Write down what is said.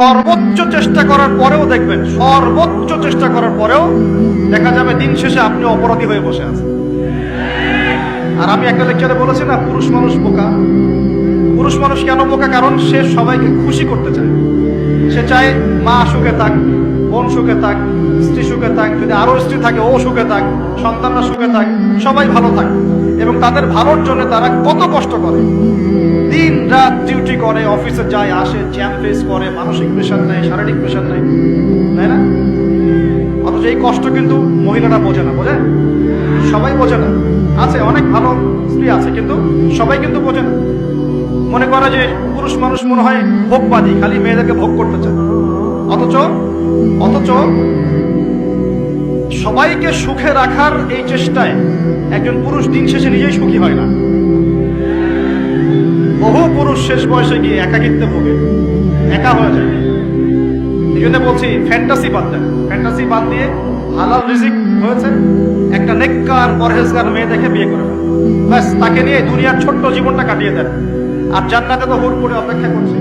সর্বোচ্চ চেষ্টা করার পরেও দেখবেন, সর্বোচ্চ চেষ্টা করার পরেও দেখা যাবে দিন শেষে আপনি অপরাধী হয়ে বসে আছেন। আর আমি একটা লেকচারে বলেছি না, পুরুষ মানুষ বোকা। পুরুষ মানুষ কেন বোকা? কারণ সে সবাইকে খুশি করতে চায়। সে চায় মা সুখে থাক, বোন সুখে থাক, স্ত্রী সুখে থাক, যদি আরো স্ত্রী থাকে ও সুখে থাক, সন্তানরা সুখে থাক, সবাই ভালো থাক। এবং তাদের ভালোর জন্য তারা কত কষ্ট করে, দিন রাত ডিউটি করে, অফিসে যায় আসে, জ্যাম ফেস করে, মানসিক প্রেশার নেয়, শারীরিক প্রেশার নেয়, তাই না? অথচ এই কষ্ট কিন্তু মহিলারা বোঝে না। বোঝে? সবাই বোঝে না। আছে অনেক ভালো স্ত্রী আছে, কিন্তু সবাই কিন্তু বোঝে না। মনে করে যে পুরুষ মানুষ মনে হয় ভোগবাদী, খালি মেয়েদেরকে ভোগ করতে চায়। অথচ অথচ সবাইকে সুখে রাখার এই চেষ্টায় একজন পুরুষ দিন শেষে নিজেই সুখী হয় না। বহু পুরুষ শেষ বয়সে গিয়ে একাকিত্বে ভোগে, একা হয়ে যায়। এই জন্য বলছি, ফ্যান্টাসি বাদ দেন। ফ্যান্টাসি বাদ দিয়ে হালাল রিজিক হয়েছে, একটা নেককার পরহেজগার মেয়ে দেখে বিয়ে করে ফেলেন। ব্যাস, তাকে নিয়ে দুনিয়ার ছোট্ট জীবনটা কাটিয়ে দেন। আর জান্নাতে তো হুর করে অপেক্ষা করছে।